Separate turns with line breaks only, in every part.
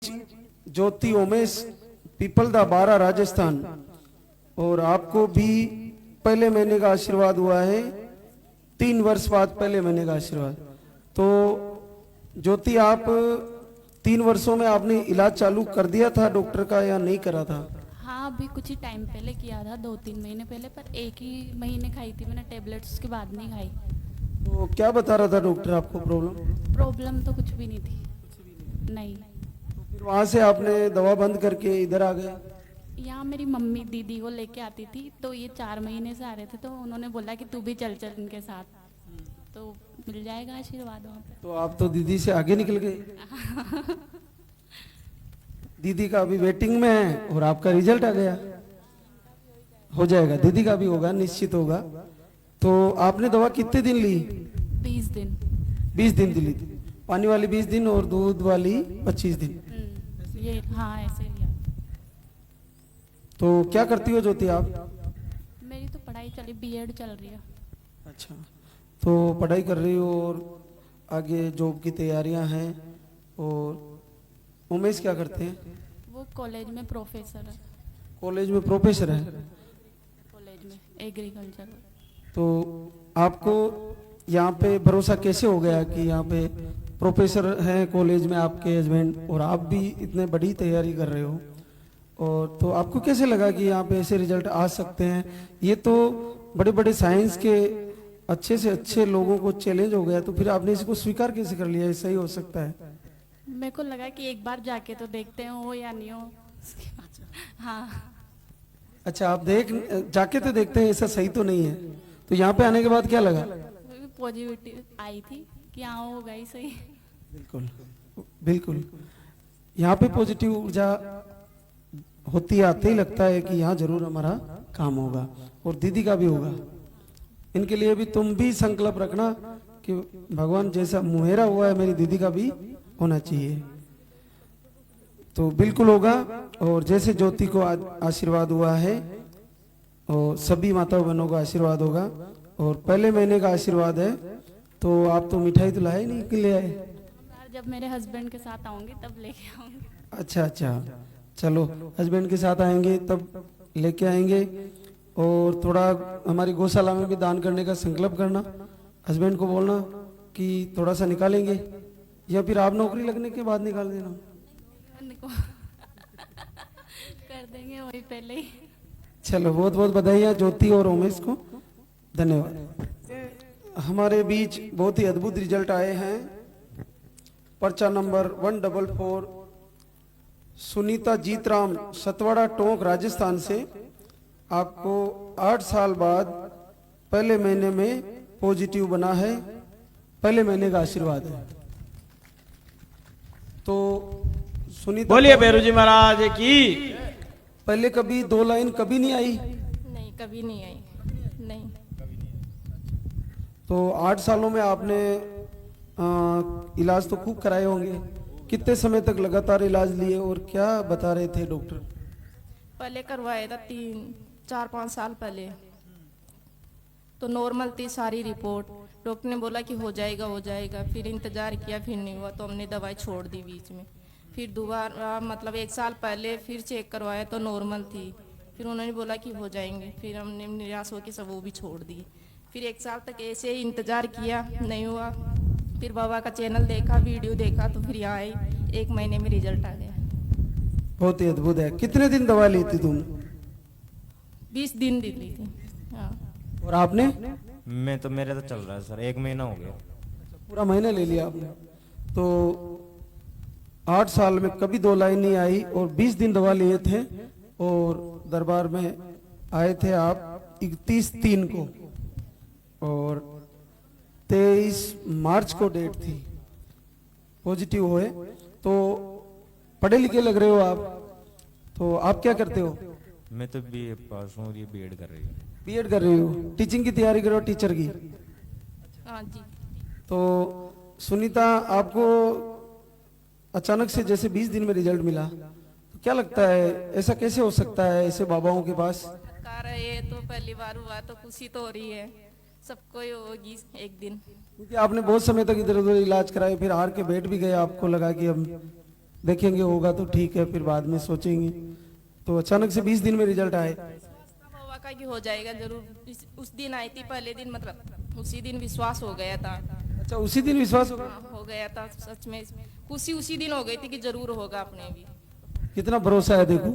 ज्योति उमेश पीपलदा 12 राजस्थान। और आपको भी पहले महीने का आशीर्वाद हुआ है, 3 वर्ष बाद पहले महीने का आशीर्वाद। तो ज्योति, आप 3 वर्षों में आपने इलाज चालू कर दिया था डॉक्टर का या नहीं करा था?
हाँ, अभी कुछ ही टाइम पहले किया था, 2-3 महीने पहले, पर एक ही महीने खाई थी मैंने टेबलेट्स, उसके बाद नहीं खाई।
तो क्या बता रहा था डॉक्टर आपको प्रॉब्लम?
प्रॉब्लम तो कुछ भी नहीं थी। नहीं।
फिर वहां से आपने दवा बंद करके इधर आ गए?
यहाँ मेरी मम्मी दीदी को लेके आती थी, तो ये 4 महीने से आ रहे थे, तो उन्होंने बोला कि तू भी चल चल इनके साथ, तो मिल जाएगा आशीर्वाद वहाँ पे।
तो आप तो दीदी से आगे निकल गए। दीदी का अभी वेटिंग में है और आपका रिजल्ट आ गया। हो जाएगा, दीदी का भी होगा, निश्चित होगा। तो आपने दवा कितने दिन ली?
20 दिन।
20 दिन ली थी। पानी वाली 20 दिन और दूध वाली 25 दिन।
ये हाँ, ऐसे लिया।
तो क्या करती हो ज्योति आप?
मेरी तो पढ़ाई चली, बीएड चल रही है।
अच्छा, तो पढ़ाई कर रही हो और आगे जॉब की तैयारियां हैं। और उमेश क्या करते हैं?
वो कॉलेज में प्रोफेसर है।
कॉलेज में प्रोफेसर है?
कॉलेज में एग्रीकल्चर।
तो आपको यहाँ पे भरोसा कैसे हो गया कि यहाँ पे प्रोफेसर हैं कॉलेज में आपके हस्बैंड, और आप भी इतने बड़ी तैयारी कर रहे हो? और तो आपको कैसे लगा कि यहाँ पे ऐसे रिजल्ट आ सकते हैं? ये तो बड़े बड़े साइंस के अच्छे से अच्छे लोगों को चैलेंज हो गया, तो फिर आपने इसको स्वीकार कैसे कर लिया? ऐसा ही हो सकता है?
मेरे को लगा कि एक बार जाके तो देखते हो या नहीं हो। हाँ।
अच्छा, आप जाके तो देखते हैं, ऐसा सही तो नहीं है। तो यहाँ पे आने के बाद क्या लगा?
पॉजिटिविटी आई थी कि हाँ होगा ही सही।
बिल्कुल बिल्कुल, यहाँ पे पॉजिटिव ऊर्जा होती है, आते ही लगता है कि यहाँ जरूर हमारा काम होगा और दीदी का भी होगा। इनके लिए भी तुम भी संकल्प रखना कि भगवान जैसा मुहेरा हुआ है मेरी दीदी का भी होना चाहिए। तो बिल्कुल होगा। और जैसे ज्योति को आशीर्वाद हुआ है और सभी माताओं बहनों को आशीर्वाद होगा। और पहले महीने का आशीर्वाद है, तो आप तो मिठाई तो लाए नहीं कि ले आए?
जब मेरे हस्बैंड के साथ आऊंगी तब लेके आऊंगी।
अच्छा अच्छा, चलो हस्बैंड के साथ आएंगे तब लेके आएंगे। और थोड़ा हमारी गौशाला में भी दान करने का संकल्प करना, हस्बैंड को बोलना कि थोड़ा सा निकालेंगे, या फिर आप नौकरी लगने के बाद निकाल देना।
कर देंगे वही पहले ही।
चलो, बहुत बहुत बधाई ज्योति और उमेश को, धन्यवाद। हमारे बीच बहुत ही अद्भुत रिजल्ट आए हैं। पर्चा नंबर 144 सुनीता जीतराम, सतवाड़ा टोंक, राजस्थान से। आपको 8 साल बाद पहले महीने में पॉजिटिव बना है, पहले महीने का आशीर्वाद है। तो सुनीता,
बोलिए भैरू जी महाराज की।
पहले कभी 2 लाइन कभी नहीं आई?
नहीं, कभी नहीं आई। नहीं।
तो 8 सालों में आपने इलाज तो खूब कराए होंगे। कितने समय तक लगातार इलाज लिए और क्या बता रहे थे डॉक्टर?
पहले करवाया था 3-4-5 साल पहले, तो नॉर्मल थी सारी रिपोर्ट। डॉक्टर ने बोला कि हो जाएगा हो जाएगा, फिर इंतजार किया, फिर नहीं हुआ, तो हमने दवाई छोड़ दी बीच में। फिर दोबारा मतलब 1 साल पहले फिर चेक करवाया तो नॉर्मल थी, फिर उन्होंने बोला कि हो जाएंगे, फिर हमने निराश होकर सब वो भी छोड़ दिए। फिर 1 साल तक ऐसे ही इंतजार किया, नहीं हुआ, फिर बाबा का चैनल देखा, वीडियो देखा, तो फिर यहाँ आई, 1 महीने में रिजल्ट आ गया।
बहुत ही अद्भुत है। कितने दिन दवा ली थी तुम?
20 दिन दी थी। हाँ।
और आपने?
मैं तो, मेरा तो चल रहा है सर, 1 महीना हो गया।
पूरा महीना ले लिया आपने। तो 8 साल में कभी 2 लाइन नहीं आई और 20 दिन दवा लिए थे। और दरबार में आए थे आप 31/3 को और 23 मार्च को डेट थी, पॉजिटिव हुए। तो पढ़े लिखे लग रहे हो आप। तो आप क्या करते हो?
मैं तो बीए पास हूँ, ये बीएड कर रही हूँ।
बीएड कर रही हो? टीचिंग की तैयारी करो, टीचर की?
हाँ जी।
तो सुनीता, आपको अचानक से जैसे 20 दिन में रिजल्ट मिला, तो क्या लगता है ऐसा कैसे हो सकता है ऐसे बाबाओं के पास?
कर रहे हैं तो पहली बार हुआ तो खुशी तो हो रही है, सबको ही होगी एक दिन।
क्योंकि आपने बहुत समय तक इधर उधर इलाज कराए, फिर हार के बैठ भी गए, आपको लगा कि अब देखेंगे होगा तो ठीक है, फिर बाद में सोचेंगे। तो अचानक से 20 दिन में रिजल्ट आए।
तब हुआ का कि हो जाएगा जरूर। उस दिन आई थी पहले दिन, मतलब उसी दिन विश्वास हो गया था।
अच्छा, उसी दिन विश्वास होगा?
हाँ, हो गया था सच में। खुशी उसी दिन हो गई थी कि जरूर होगा अपने भी।
कितना भरोसा है देखो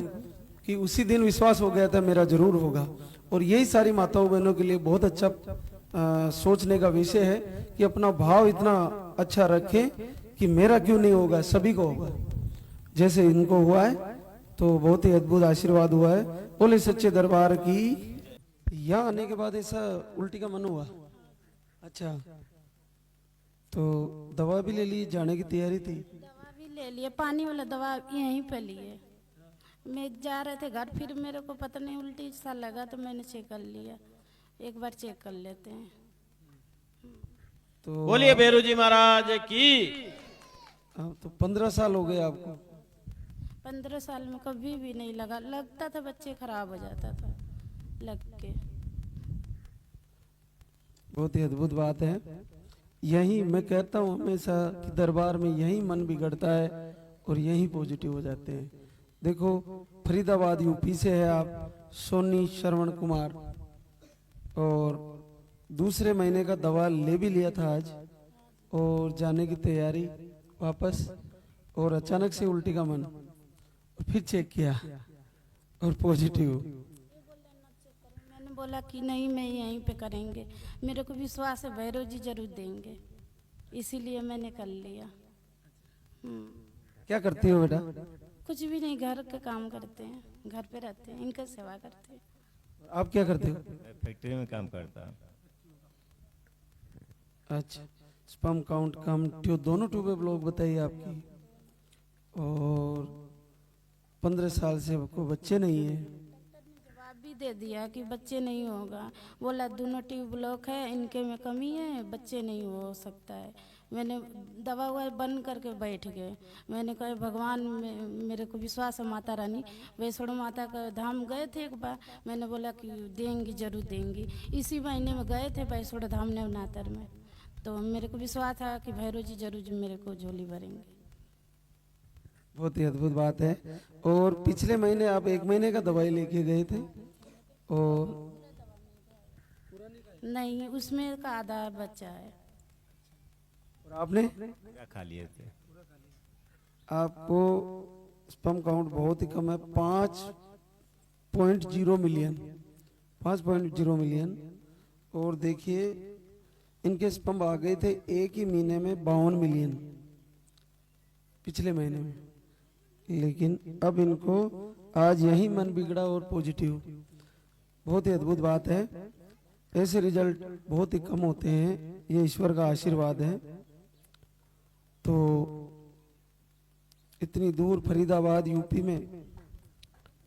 कि उसी दिन विश्वास हो गया था मेरा जरूर होगा। और यही सारी माताओं बहनों के लिए बहुत अच्छा सोचने का विषय है कि अपना भाव इतना अच्छा रखें कि मेरा क्यों नहीं होगा, सभी को होगा। जैसे इनको हुआ है तो बहुत ही अद्भुत आशीर्वाद हुआ है। बोले सच्चे दरबार की। यहाँ आने के बाद ऐसा उल्टी का मन हुआ? अच्छा, तो दवा भी ले ली, जाने की तैयारी थी?
दवा भी ले लिए, पानी वाला दवा यहीं पे लिए। मैं जा रहे थे घर, फिर मेरे को पता नहीं उल्टी सा लगा तो मैंने चेक कर लिया। एक बार चेक कर लेते हैं।
तो
बोलिए भैरू जी महाराज की।
अब तो 15 साल हो गए आपको।
15 साल में कभी भी नहीं लगा। लगता था बच्चे खराब हो जाता था लग के।
बहुत ही अद्भुत बात है। यही मैं कहता हूँ हमेशा कि दरबार में यही मन बिगड़ता है और यही पॉजिटिव हो जाते हैं। देखो, फरीदाबाद यूपी से है आप, सोनी श्रवण कुमार, और दूसरे महीने का दवा ले भी लिया था आज और जाने की तैयारी वापस, और अचानक से उल्टी का मन, फिर चेक किया और पॉजिटिव।
मैंने बोला कि नहीं, मैं यहीं पे करेंगे, मेरे को विश्वास है भैरव जी जरूर देंगे, इसीलिए मैंने कर लिया।
क्या करती हो बेटा?
कुछ भी नहीं, घर का काम करते हैं, घर पे रहते हैं, इनका सेवा करते हैं।
आप क्या करते हो?
फैक्ट्री में काम करता।
अच्छा, स्पर्म काउंट कम, दोनों ट्यूब ब्लॉक बताइए आपकी, और 15 साल से आपको बच्चे नहीं है।
जवाब भी दे दिया कि बच्चे नहीं होगा। बोला दोनों ट्यूब ब्लॉक है, इनके में कमी है, बच्चे नहीं हो सकता है। मैंने दवा हुआ बंद करके बैठ गए। मैंने कहा भगवान में मेरे को विश्वास है, माता रानी वैष्णो माता का धाम गए थे एक बार, मैंने बोला कि देंगी जरूर देंगी। इसी महीने में गए थे वैष्णो धाम नवनातर में, तो मेरे को विश्वास था कि भैरव जी जरूर मेरे को झोली भरेंगे।
बहुत ही अद्भुत बात है। और पिछले महीने आप 1 महीने का दवाई लेके गए थे, और
नहीं, उसमें का आधा बच्चा है।
और आपने
खा लिए थे।
आपको स्पर्म काउंट बहुत ही कम है, 5.0 मिलियन, 5.0 मिलियन। और देखिए इनके स्पर्म आ गए थे एक ही महीने में 52 मिलियन पिछले महीने में, लेकिन अब इनको आज यही मन बिगड़ा और पॉजिटिव। बहुत ही अद्भुत बात है। ऐसे रिजल्ट बहुत ही कम होते हैं, ये ईश्वर का आशीर्वाद है। तो इतनी दूर फरीदाबाद यूपी में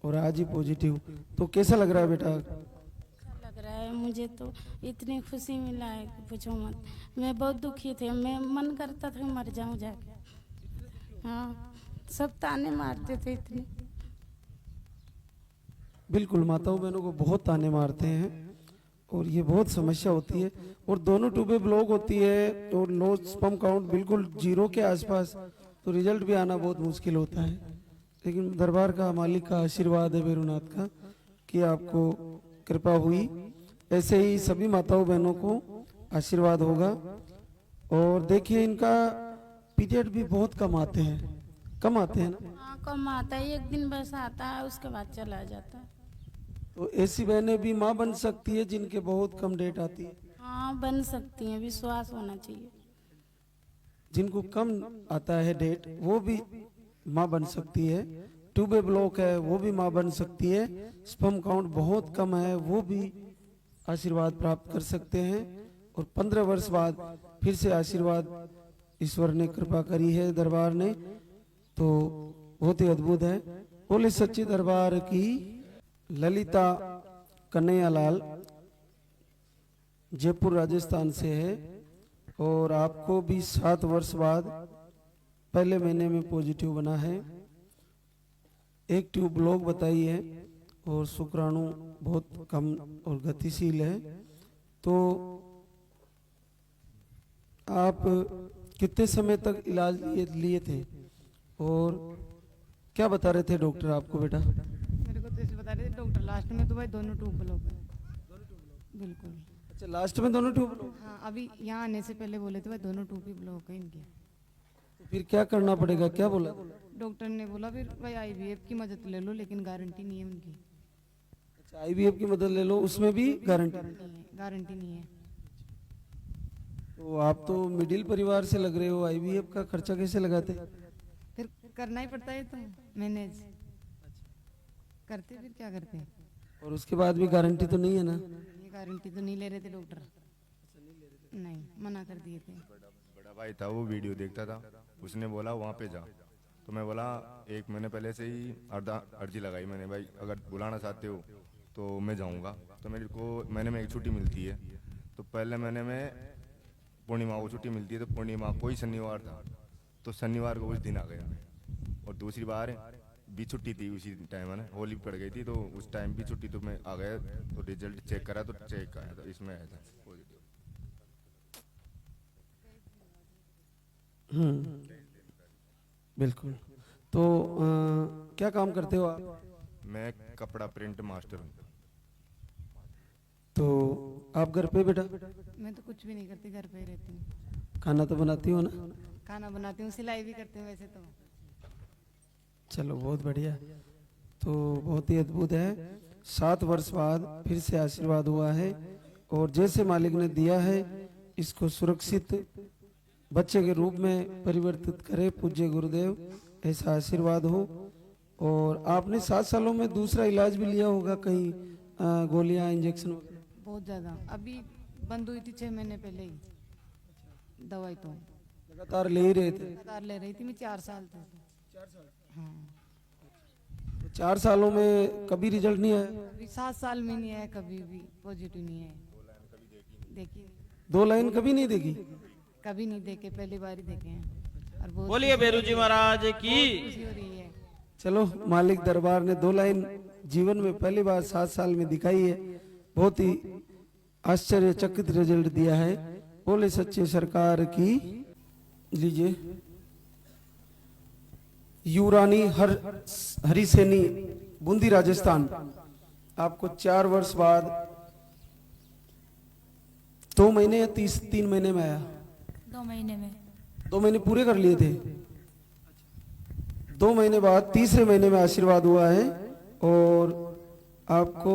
और आज ही पॉजिटिव, तो कैसा लग रहा है बेटा?
अच्छा लग रहा है मुझे, तो इतनी खुशी मिला है कि पूछो मत। मैं बहुत दुखी थे, मैं मन करता था मर जाऊं जाके। हाँ, सब ताने मारते थे इतने।
बिल्कुल, माताओं बहनों को बहुत ताने मारते हैं और ये बहुत समस्या होती है। और दोनों ट्यूबें ब्लॉक होती है और लो स्पर्म काउंट बिल्कुल 0 के आसपास, तो रिजल्ट भी आना बहुत मुश्किल होता है। लेकिन दरबार का मालिक का आशीर्वाद है भैरवनाथ का कि आपको कृपा हुई। ऐसे ही सभी माताओं बहनों को आशीर्वाद होगा। और देखिए इनका पीरियड भी बहुत कम आते हैं, कम आते हैं ना?
हाँ, कम आता है, एक दिन बस आता है, उसके बाद चला जाता है।
तो ऐसी बहनें भी माँ बन सकती है जिनके बहुत कम डेट आती है?
हाँ, बन सकती हैं, विश्वास होना चाहिए।
जिनको कम आता है डेट वो भी माँ बन सकती है। ट्यूबे ब्लॉक है वो भी माँ बन सकती है। स्पर्म काउंट बहुत कम है वो भी आशीर्वाद प्राप्त कर सकते हैं। और 15 वर्ष बाद फिर से आशीर्वाद ईश्वर ने कृपा करी है दरबार ने, तो बहुत ही अद्भुत है। बोले सच्चे दरबार की। ललिता कन्हैयालाल जयपुर राजस्थान से है और आपको भी 7 वर्ष बाद पहले महीने में पॉजिटिव बना है। एक ट्यूब ब्लॉक बताई है और शुक्राणु बहुत कम और गतिशील है। तो आप कितने समय तक इलाज लिए थे? और क्या बता रहे थे डॉक्टर आपको बेटा?
मेरे को तो ऐसे बता रहे थे डॉक्टर लास्ट में तो भाई दोनों ट्यूब ब्लॉक है। बिल्कुल।
अच्छा, लास्ट में दोनों ट्यूब?
हाँ, अभी यहाँ आने से पहले बोले थे भाई दोनों ट्यूब ही ब्लॉक है इनके।
तो फिर क्या करना पड़ेगा, क्या बोला?
डॉक्टर ने बोला फिर भाई आईवीएफ की मदद ले लो, लेकिन गारंटी नहीं है उनकी।
अच्छा, आईवीएफ की मदद ले लो, उसमें भी गारंटी?
गारंटी नहीं है।
तो आप तो मिडिल परिवार से लग रहे हो, आईवीएफ का खर्चा कैसे लगाते?
फिर करना ही पड़ता है तो मैनेज करते, फिर क्या करते।
और उसके बाद भी गारंटी तो नहीं है ना?
ये गारंटी तो नहीं ले रहे थे डॉक्टर, नहीं मना कर दिए थे।
बड़ा भाई था, वो वीडियो देखता था, उसने बोला वहाँ पे जा, तो मैं बोला 1 महीने पहले से ही अर्जी लगाई मैंने, भाई अगर बुलाना चाहते हो तो मैं जाऊँगा। तो मेरे को महीने में 1 छुट्टी मिलती है, तो पहले महीने में पूर्णिमा को छुट्टी मिलती है, तो पूर्णिमा कोई शनिवार था, तो शनिवार को उस दिन आ गया। और दूसरी बार भी छुट्टी थी उसी टाइम, है ना, होली पड़ गई थी, तो उस टाइम भी छुट्टी, तो मैं आ गया, तो रिजल्ट चेक करा तो चेक आया, तो इसमें आया था पॉजिटिव।
बिल्कुल। तो क्या काम करते हो आप?
मैं कपड़ा प्रिंट मास्टर हूँ।
तो आप घर पे बेटा?
मैं तो कुछ भी नहीं करती, घर पे ही रहती हूँ।
खाना तो बनाती हो ना?
खाना बनाती हूँ, सिलाई भी करती हूँ वैसे तो।
चलो बहुत बढ़िया। तो बहुत ही अद्भुत है, 7 वर्ष बाद फिर से आशीर्वाद हुआ है, और जैसे मालिक ने दिया है इसको सुरक्षित बच्चे के रूप में परिवर्तित करे पूज्य गुरुदेव, ऐसा आशीर्वाद हो। और आपने 7 सालों में दूसरा इलाज भी लिया होगा कहीं, गोलियां, इंजेक्शन?
बहुत ज़्यादा, अभी बंद हुई थी 6 महीने पहले ही दवाई, तो
लगातार ले ही रहे थे?
लगातार ले रही थी मैं, 4 साल से।
4 साल?
हाँ,
तो 4 सालों में कभी रिजल्ट नहीं आया?
अभी 7 साल में नहीं आया, कभी भी पॉजिटिव नहीं है। देखिए
2 लाइन कभी नहीं देखी?
कभी नहीं देखे, पहली बार ही देखे हैं। और बहुत
बोलिए बेरू जी महाराज की।
खुशी हो रही है।
चलो, मालिक दरबार ने 2 लाइन जीवन में पहली बार 7 साल में दिखाई है, बहुत ही आश्चर्यचकित रिजल्ट दिया है। बोले सच्चे सरकार की। लीजिए, युवरानी हरिसेनी, बूंदी राजस्थान, आपको 4 वर्ष बाद 2 महीने या 3 महीने में आया?
2 महीने में।
2 महीने पूरे कर लिए थे। 2 महीने बाद तीसरे महीने में आशीर्वाद हुआ है, और आपको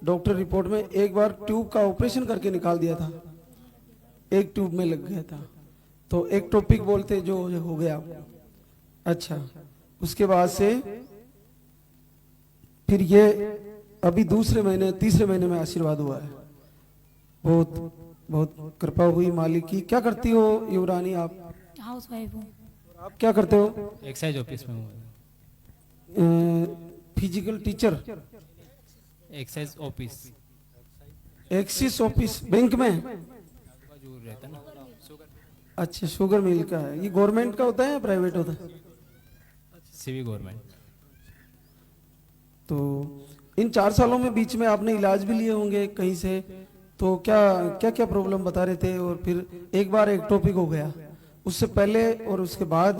डॉक्टर रिपोर्ट में एक बार ट्यूब का ऑपरेशन करके निकाल दिया था, एक ट्यूब में लग गया था, तो एक्टोपिक बोलते जो हो गया। अच्छा, उसके बाद से फिर ये अभी तीसरे महीने में आशीर्वाद हुआ है। बहुत बहुत कृपा हुई मालिक की। क्या करती हो युवरानी आप?
हाउस वाइफ हूँ।
आप क्या करते हो?
एक्साइज ऑफिस में हूँ।
Physical teacher?
Excise office,
axis office bank में?
जो रहता है ना।
अच्छा, शुगर मिल का है। ये गवर्नमेंट का होता है या प्राइवेट होता है?
CV government.
तो इन 4 सालों में बीच में आपने इलाज भी लिए होंगे कहीं से, तो क्या क्या क्या प्रॉब्लम बता रहे थे? और फिर एक बार एक्टोपिक हो गया, उससे पहले और उसके बाद?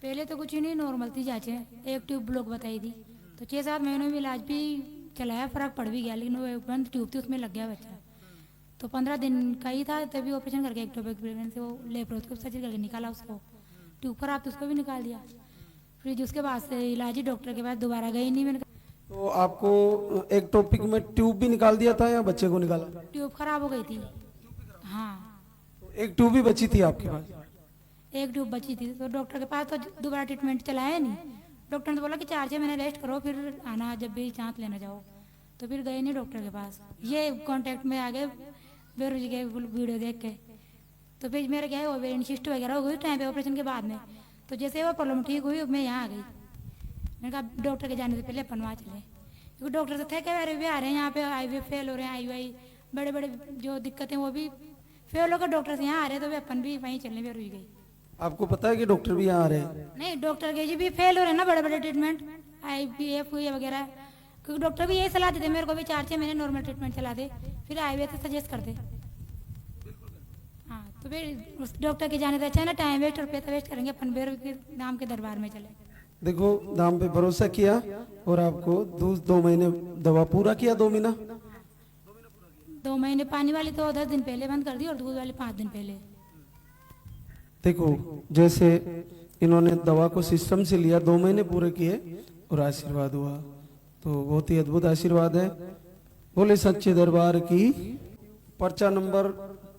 पहले तो कुछ ही नहीं, नॉर्मल थी जांचें, एक ट्यूब ब्लॉक बताई थी, तो 6-7 महीनों में इलाज भी चलाया, फर्क पड़ भी गया, लेकिन वो एक बंद ट्यूब थी, उसमें लग गया बच्चा। तो 15 दिन का ही था, तभी ऑपरेशन करके एक्टोपिक से वो लेप्रोस्कोप सर्जरी करके निकाला उसको। ट्यूब खराब तो उसको भी निकाल दिया। फिर उसके बाद से इलाज ही डॉक्टर के पास दोबारा गई नहीं मैंने।
तो आपको एक्टोपिक में ट्यूब भी निकाल दिया था या बच्चे को निकाला?
ट्यूब खराब हो गई थी। हाँ,
तो एक ट्यूब ही बची थी आपके पास?
एक ट्यूब बची थी, तो डॉक्टर के पास तो दोबारा ट्रीटमेंट चलाया नहीं। डॉक्टर ने तो बोला कि 4-6 महीने रेस्ट करो, फिर आना जब भी जांच लेना जाओ। तो फिर गए नहीं डॉक्टर के पास। ये कांटेक्ट में आ गए बेरू जी के वीडियो देख के। तो फिर मेरा क्या है, ओवेरियन सिस्ट वगैरह हो गई टाइम पे ऑपरेशन के बाद में। तो जैसे वो प्रॉब्लम ठीक हुई, मैं यहाँ आ गई। मैंने कहा डॉक्टर के जाने से पहले अपन वहाँ चले, क्योंकि डॉक्टर तो थे कि अरे भी आ रहे हैं यहाँ पे, आईवी फेल हो रहे हैं, आईवीआई बड़े बड़े जो दिक्कतें वो भी फेल होकर डॉक्टर से यहाँ आ रहे हैं, तो वे अपन भी वहीं चलने में रुक गई।
आपको पता है कि डॉक्टर भी यहाँ आ रहे हैं?
नहीं, डॉक्टर के जी भी फेल हो रहे हैं ना बड़े बड़े ट्रीटमेंट, IVF हुई वगैरह, क्योंकि डॉक्टर भी यही सलाह देते मेरे को भी 4-6 महीने नॉर्मल ट्रीटमेंट चला दे, फिर IVF से सजेस्ट कर दे। हाँ, तो फिर उस डॉक्टर के जाने से अच्छा है ना, टाइम वेस्ट और पैसा वेस्ट करेंगे अपन, फिर नाम के दरबार में चले।
देखो दाम पे भरोसा किया और आपको 2 महीने दवा पूरा किया, 2 महीना
2 महीने पानी वाली तो 10 दिन पहले बंद कर दी और दूध वाली 5 दिन पहले।
देखो जैसे इन्होंने दवा को सिस्टम से लिया, 2 महीने पूरे किए और आशीर्वाद हुआ, तो बहुत ही अद्भुत आशीर्वाद है। बोले सच्चे दरबार की। पर्चा नंबर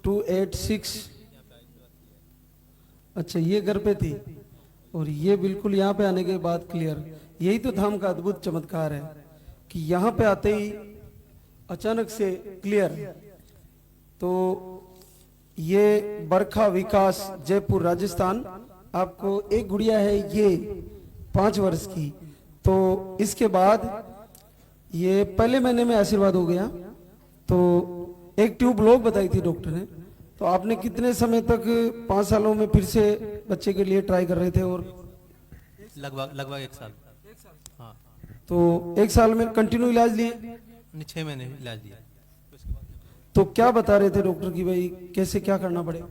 286। अच्छा ये घर पे थी और ये बिल्कुल यहाँ पे आने के बाद क्लियर। यही तो धाम का अद्भुत चमत्कार है कि यहाँ पे आते ही अचानक से क्लियर। तो ये बरखा विकास जयपुर राजस्थान, आपको एक गुड़िया है ये 5 वर्ष की। तो इसके बाद ये पहले महीने में आशीर्वाद हो गया। तो एक ट्यूब ब्लॉक बताई थी डॉक्टर ने। तो आपने कितने समय तक 5 सालों में फिर से बच्चे के लिए ट्राई कर रहे थे? और
लगभग 1 साल। हाँ।
तो 1 साल में कंटिन्यू इलाज लिए?
6 महीने इलाज दिया।
तो क्या बता रहे थे डॉक्टर की भाई कैसे क्या करना पड़ेगा?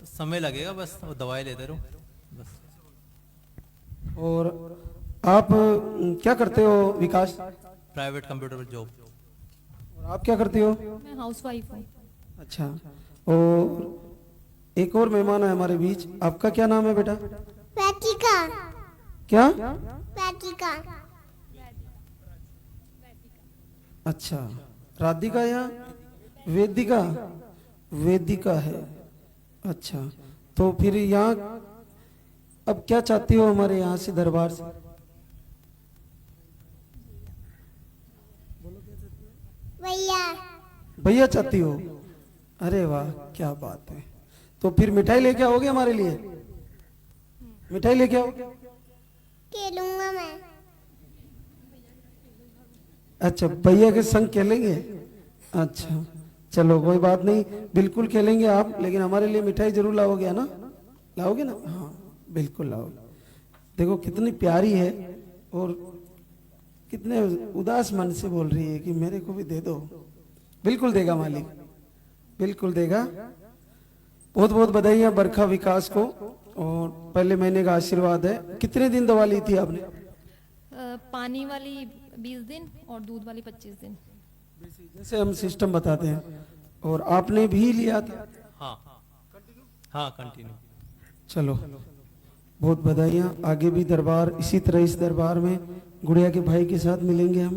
समय लगेगा बस, वो दवाई लेते रहो बस।
और आप क्या करते हो विकास?
प्राइवेट कंप्यूटर पर जॉब।
और आप क्या करती हो?
मैं हाउसवाइफ हूँ।
अच्छा। और एक और मेहमान है हमारे बीच, आपका क्या नाम है बेटा?
वेदिका।
क्या?
वेदिका।
अच्छा, राधिका या वेदिका? वेदिका है। अच्छा, तो फिर यहाँ अब क्या चाहती हो हमारे यहाँ से दरबार से?
भैया।
भैया चाहती हो? अरे वाह क्या बात है। तो फिर मिठाई लेके आओगे हमारे लिए? मिठाई लेके आओगे?
खेलूंगा मैं।
अच्छा भैया के संग खेलेंगे? अच्छा चलो कोई बात नहीं, बिल्कुल खेलेंगे आप, लेकिन हमारे लिए मिठाई जरूर लाओगे ना? लाओगे ना? हाँ बिल्कुल लाओगे। देखो कितनी प्यारी है और कितने उदास मन से बोल रही है कि मेरे को भी दे दो। बिल्कुल देगा मालिक, बिल्कुल देगा। बहुत बहुत बधाइयाँ बरखा विकास को, और पहले महीने का आशीर्वाद है। कितने दिन दवा ली थी आपने?
पानी वाली 20 दिन और दूध वाली 25 दिन।
जैसे हम सिस्टम बताते हैं। और आपने भी लिया था?
हाँ कंटिन्यू।
चलो बहुत बधाइयाँ। आगे भी दरबार इसी तरह, इस दरबार में गुड़िया के भाई के साथ मिलेंगे हम।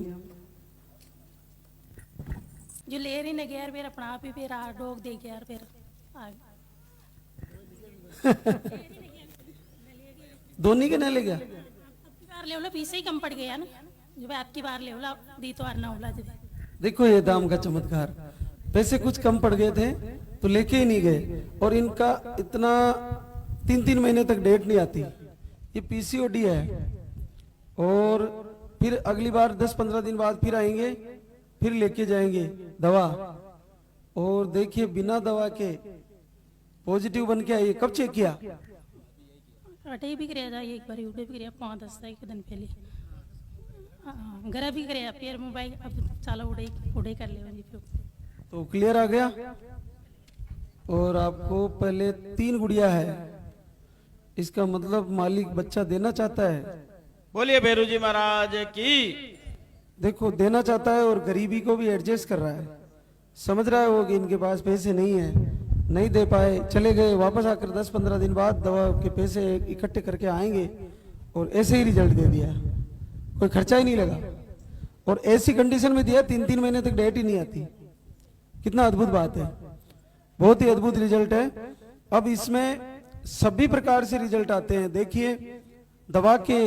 जो ले रही न गया फिर अपना आप ही फिर डोग दे गया फिर
दोनों के न ले गया?
बार ले बोला पीछे ही कम पड़ गया ना, जो आपकी बार ले बोला दी तो आना बोला जब।
देखो ये दाम का चमत्कार, पैसे कुछ कम पड़ गए थे तो लेके ही नहीं गए। और इनका इतना 3-3 महीने तक डेट नहीं आती। ये पीसीओडी है। और फिर अगली बार 10-15 दिन बाद फिर आएंगे, फिर लेके जाएंगे दवा। और देखिए बिना दवा के पॉजिटिव बन के आई। कब चेक किया?
अटे भी कराया था एक बार, उठे भी कराया 5-10 दिन पहले। घर भी कराया, फिर मोबाइल अब चलो उड़े कर ले।
तो क्लियर आ गया। और आपको पहले 3 गुड़िया है, इसका मतलब मालिक बच्चा देना चाहता है।
बोलिए भैरू जी महाराज की।
देखो देना चाहता है और गरीबी को भी एडजस्ट कर रहा है। समझ रहा है वो कि इनके पास पैसे नहीं है, नहीं दे पाए, चले गए, वापस आकर 10-15 दिन बाद दवा के पैसे इकट्ठे करके आएंगे और ऐसे ही रिजल्ट दे दिया। कोई खर्चा ही नहीं लगा और ऐसी कंडीशन में दिया 3-3 महीने तक डेट ही नहीं आती। कितना अद्भुत बात है, बहुत ही अद्भुत रिजल्ट है। अब इसमें सभी प्रकार से रिजल्ट आते हैं। देखिए दवा के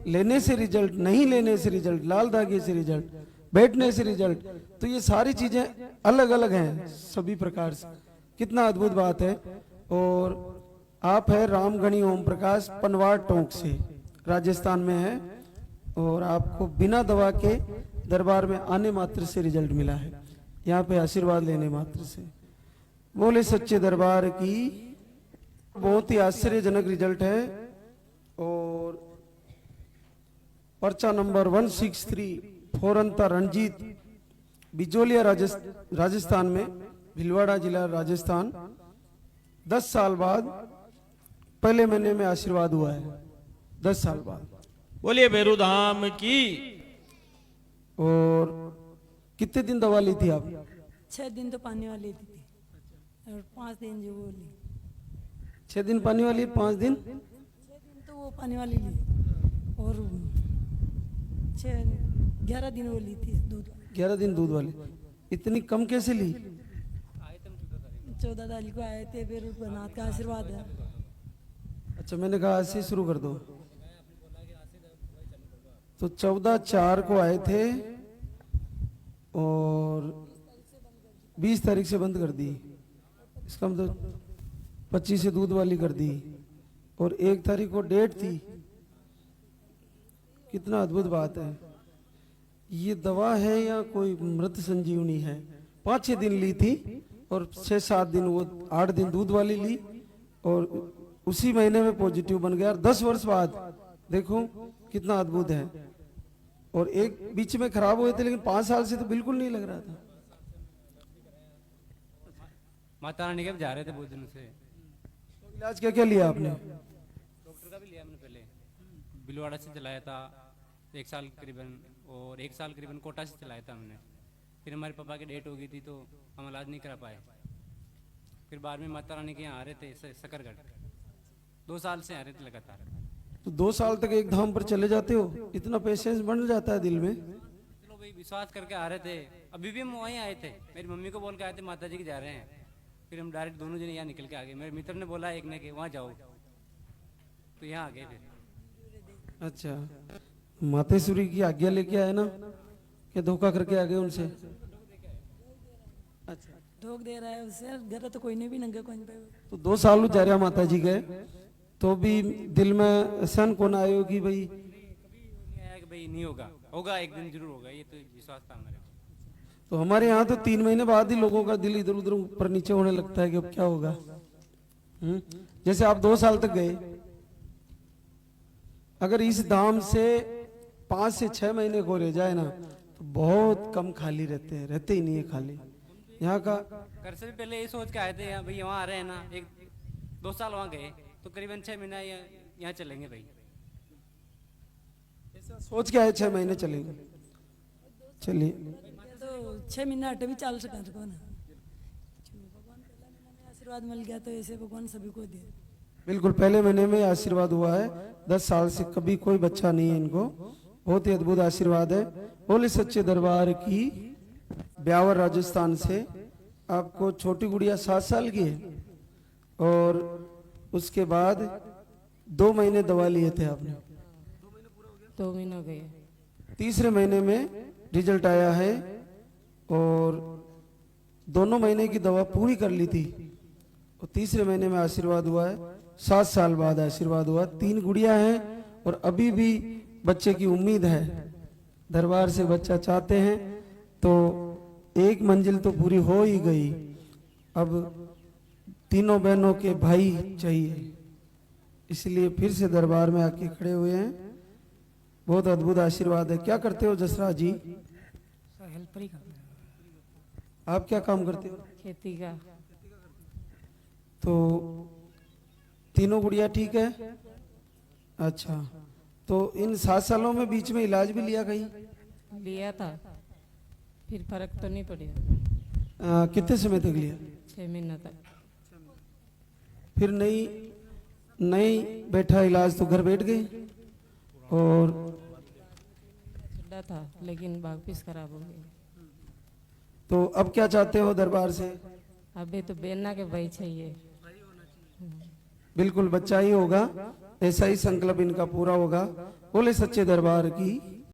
लेने से रिजल्ट, नहीं लेने से रिजल्ट, लाल दागे से रिजल्ट, बैठने से रिजल्ट, तो ये सारी चीजें अलग अलग हैं सभी प्रकार से। कितना अद्भुत बात है। और आप है रामगणी ओम प्रकाश पनवाड़ टोंक से, राजस्थान में है, और आपको बिना दवा के दरबार में आने मात्र से रिजल्ट मिला है, यहाँ पे आशीर्वाद लेने मात्र से। बोले सच्चे दरबार की। बहुत ही आश्चर्यजनक रिजल्ट है। और पर्चा नंबर 163 फोरंता रंजीत, बिजोलिया राजस्थान में, भिलवाड़ा जिला राजस्थान। 10 साल बाद पहले महीने में आशीर्वाद हुआ है, 10 साल बाद।
बोलिए भैरू धाम की।
और कितने दिन दवा ली थी आप?
6 दिन तो पानी वाली थी और 5 दिन जो वो ली।
6 दिन पानी वाली, 5 दिन
6 दिन तो वो पानी वाली ली और 11 दिन वो ली थी दूध।
11 दिन दूध वाली। इतनी कम कैसे ली?
14 तारीख को आए थे, फिर नाथ का आशीर्वाद है।
अच्छा, मैंने कहा आज से शुरू कर दो। तो 14/4 को आए थे और 20 तारीख से बंद कर दी। इसका मतलब 25 से दूध वाली कर दी और 1 तारीख को डेट थी। कितना अद्भुत बात है। ये दवा है या कोई मृत संजीवनी है? 5-6 दिन ली थी और 6-7 दिन वो 8 दिन दूध वाली ली और उसी महीने में पॉजिटिव बन गया। 10 वर्ष बाद देखो कितना अद्भुत है। और एक बीच में खराब हुए थे, लेकिन 5 साल से तो बिल्कुल नहीं लग रहा था।
माता रानी के जा रहे थे बहुत दिनों से।
तो इलाज क्या क्या लिया आपने?
डॉक्टर का भी लिया मैंने पहले, बिलवाड़ा से चलाया था 1 साल करीबन, और 1 साल करीबन कोटा से चलाया था हमने। फिर हमारे पापा की डेट हो गई थी तो हम इलाज नहीं करा पाए। फिर बाद में माता रानी के यहाँ आ रहे थे सकरगढ़, 2 साल से आ रहे थे लगातार।
तो 2 साल तक एक धाम पर चले जाते हो, इतना पेशेंस बन जाता है दिल में।
चलो भाई, विश्वास करके आ रहे थे। अभी भी हम वहीं आए थे, मेरी मम्मी को बोल के आए थे माता जी के जा रहे हैं। फिर हम डायरेक्ट दोनों जने यहाँ निकल के आ गए। मेरे मित्र ने बोला एक ने कि वहाँ जाओ, तो यहाँ आ गए फिर।
अच्छा, मातेश्वरी की आज्ञा लेके आए ना, कि धोखा करके आ गए उनसे? अच्छा,
ठोक दे रहा है उससे, घर तो कोई नहीं भी नंगे कौन पे।
तो 2 साल जा रहा माता जी गए तो भी दिल में सन कौन आयो कि भाई
नहीं आया कि भाई नहीं होगा, होगा एक दिन जरूर होगा, ये तो विश्वास था हमारे।
तो हमारे यहाँ तो 3 महीने बाद ही लोगों का दिल इधर उधर ऊपर नीचे होने लगता है कि अब क्या होगा। जैसे आप 2 साल तक गए, अगर इस धाम से 5 से 6 महीने को रह जाए ना तो बहुत कम खाली रहते हैं, रहते ही नहीं है खाली। यहाँ का
घर से भी पहले ये सोच के आए थे भाई वहाँ आ रहे हैं ना, 1-2 साल वहाँ गए तो करीबन 6 महीना यहाँ चलेंगे भाई।
सोच के आए 6 महीने चलेंगे। चलिए,
तो 6 महीना अटे भी चल सका ना। भगवान आशीर्वाद मिल गया तो ऐसे भगवान सभी को दे।
बिल्कुल, पहले महीने में आशीर्वाद हुआ है। 10 साल से कभी कोई बच्चा नहीं है इनको। बहुत ही अद्भुत आशीर्वाद है। बोले सच्चे दरबार की। ब्यावर राजस्थान से आपको छोटी गुड़िया 7 साल की है और उसके बाद 2 महीने दवा लिए थे आपने।
2 महीने हो गए।
तीसरे महीने में रिजल्ट आया है और दोनों महीने की दवा पूरी कर ली थी और तीसरे महीने में आशीर्वाद हुआ है। 7 साल बाद आशीर्वाद हुआ। 3 गुड़िया हैं और अभी भी बच्चे की उम्मीद है। दरबार से बच्चा चाहते हैं तो एक मंजिल तो पूरी हो ही गई, अब तीनों बहनों के भाई चाहिए, इसलिए फिर से दरबार में आके खड़े हुए हैं। बहुत अद्भुत आशीर्वाद है। क्या करते हो जसराज जी?
हेल्पर ही करते हैं।
आप क्या काम करते हो?
खेती का।
तो तीनों गुड़िया ठीक है? अच्छा, तो इन 7 सालों में बीच में इलाज भी लिया कहीं?
लिया था, फिर फर्क तो नहीं पड़ा।
कितने समय तक लिया?
6 महीना तक।
फिर नहीं बैठा इलाज तो घर बैठ गए और
छड़ा था लेकिन वापिस खराब हो गई।
तो अब क्या चाहते हो दरबार से?
अभी तो बेना के भाई चाहिए।
बिल्कुल, बच्चा ही होगा, ऐसा ही संकल्प इनका पूरा होगा। बोले सच्चे दरबार की।